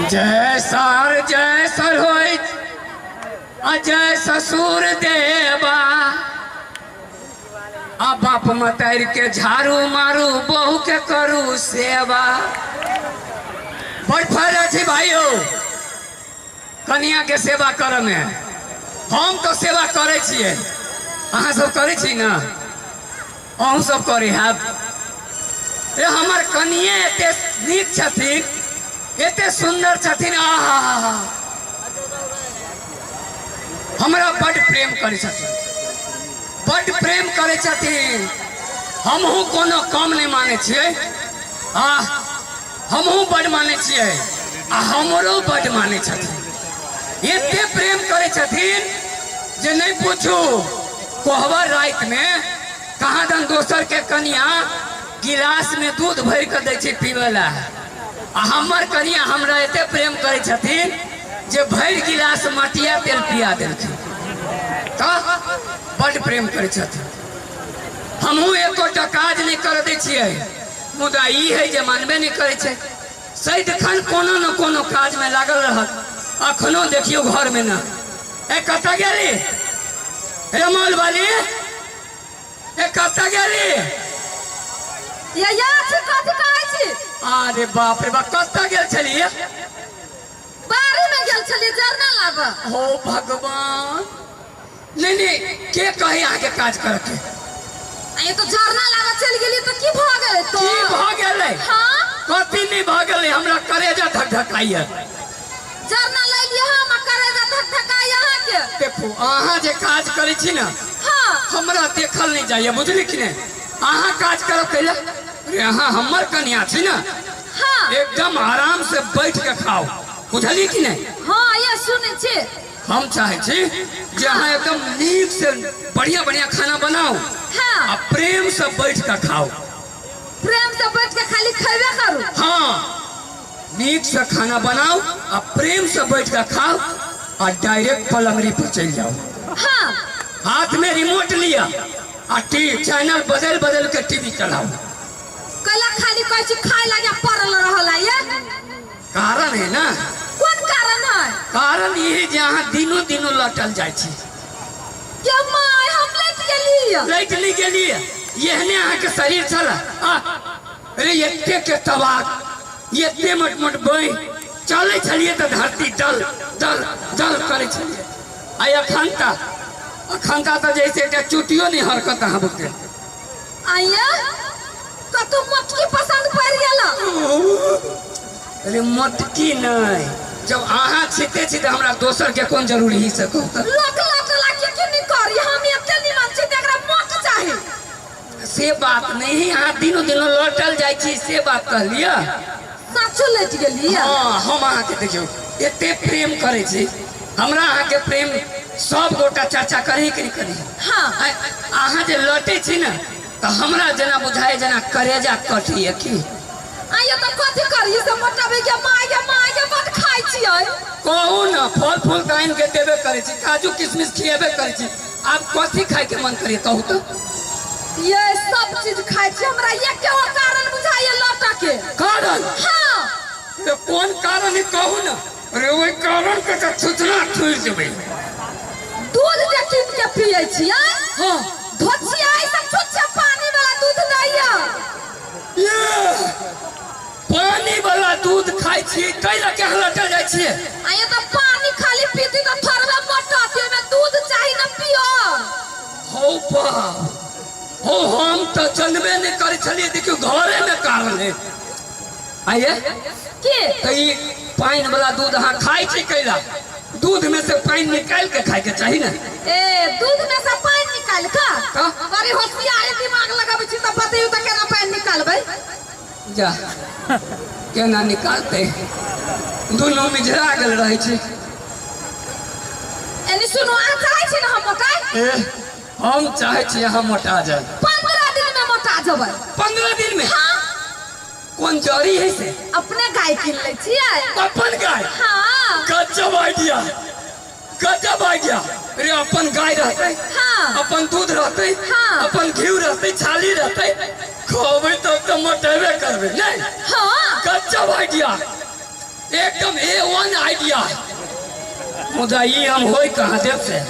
जय सार होय अजय ससुर देवा आ बाप मतार के झाड़ू मारू बहू के करू सेवा। बड़ फायदा छे भाइयों कन्या के सेवा करे में। हम तो सेवा करे छिए, अहाँ सब करे छी ना, अहूँ सब करे हैब। ए हमर कनिए एते नीक छथिन, एते सुंदर छथिन, आहा हमरा बड़ प्रेम करे छथिन, बड़ प्रेम करे छथिन। हमहू कोनो कम नहीं माने छिए, हमहू बड़ माने छिए आ हमरो बड़ माने छथिन। एते प्रेम करे छथिन जे नहीं पूछू। कोहबर रात में कहाँ दन दोसर के कनिया गिलास में दूध भर कर दे पीवेला, आ हमर कनिया हमरा एते प्रेम करे छथिन जे भर गिलास मटिया तेल पिया देलखिन। तो बड़ प्रेम करे छथिन। हमहू एकोटा काज नहीं कर दे छिए, मुदा ई है जे मानबे नहीं करे छे। सदिखन कोनो न कोनो काज में लागल रहत। अखनो देखियो घर में ना ए कत गेली ए मोल वाली ए कत गेली या छी कथि कहै छी। अरे बाप रे बाप कत गेल छलिए। बारी में गेल छलिए जरना लाबा। हो भगवान नहीं नहीं के कहे आगे काज करके ये तो जरना लाबा चल गेली तो की भ गेलै। तो की भ गेलै। हां कथि नहीं भ गेलै, हमरा करेजा धक धकाइए। जरना ले लियो हम करेजा धक धकाइ यहां के। देखो अहाँ जे काज करे छी ना, हां हमरा देखल नहीं जाइए, बुझली कि नहीं। अहाँ काज करब कैला, अरे अहाँ हमर कन्या छी ना, हां एकदम आराम से बैठ के खाओ, बुझली कि नहीं। हां ये सुने छी। हम चाहे छी जे अहाँ एकदम नीक से बढ़िया बढ़िया खाना बनाओ, हां आ प्रेम से बैठ के खाओ। प्रेम से बैठ के खाली खइबे करू। हाँ नीक से खाना बनाओ आ प्रेम से बैठ के खाओ और डायरेक्ट पलंगरी पर चल जाओ। हां हाथ में रिमोट लिया आ टीवी चैनल बदल बदल के टीवी चलाओ। कला खाली कहै छी खाय लागे पड़ल रहला ये। कारण है ना। कोन कारण है। कारण ये जे अहाँ दिनों दिनों लटल जाय छी। ये माय हम लैट ली गेलिए यहने अहाँ के शरीर चला। अरे एते के तबाक एते मोट मोट बई चले छलिए तो धरती डल डल डल करे छलिए। आ अखनता तो जैसे के चुटियो नहीं हरकत अहाँ बुके। आया तो तुम मटकी पसंद पड़ गेला। अरे मटकी नहीं, जब अहाँ छिते छी तो हमरा दोसर के कौन जरूरी ही से कहता। लोक लोक लाके के नहीं करी, हम एते निमन छी तेकरा मत चाहे। से बात नहीं, अहाँ दिनों दिनों लौटल जाय छी से बात कहलिए। साचो लेट गेली। हां हम अहाँ के देखियो एते प्रेम करे छी, हमरा अहाँ के प्रेम सब गोटा चर्चा करे कि नहीं करे। हां अहाँ जे लौटे छी ना तो हमरा जना बुझाए जना करेजा कटिए की। आया तो कथि करी से मोटाबे के माय मत खाइ छी। कहू ना फल फूल काइन के देबे करे छी, काजू किशमिश खिएबे करे छी, आप कथि खाए के मन करे कहू तो। ये सब चीज खाइ छी, हमरा एके कारण बुझाइए लौटा के। कारण हां ये कौन कारण है कहू ना। अरे ओई कारण के तो छुचना छोड़ देबे। दूध जे कीन के पियै छी। हां धोछिया ई सब छुच्छा पानी वाला दूध नहीं है। ये पानी वाला दूध खाइ छी कैला के लटल जाय छी। आया तो पानी खाली पीती तो थरवा मोटाती में दूध चाहिए ना पियो। हो बा हो हम तो जनबे नहीं करे छलिए, देखियो घरे में कारण है। आइए के कई पानी वाला दूध अहाँ खाइ छी कैला, दूध में से पानी निकाल के खाए के चाहिए ना। ए दूध में से पानी निकाल का बड़ी होशियार दिमाग लगाबै छी त बतैयो त केना पानी निकालबै। जा केना निकालते, दोनों मिझरा गेल रहे छी। एनी सुनो आ चाहै छी ना हम मोटाई। हम चाहे छी यहाँ मोटा जाए। 15 दिन में मोटा जबै। 15 दिन में। हां कौन जड़ी है से। अपने गाय किन ले छियै। अपन गाय। हां गजब आइडिया, गजब आइडिया। अरे अपन गाय रहते, हां अपन दूध रहते, हां अपन घी रहते, छाली रहते, खोबै तो मोटेबे करबे नहीं। हां गजब आइडिया। एकदम A1 आइडिया। मुदा ई हम होई कहाँ देव से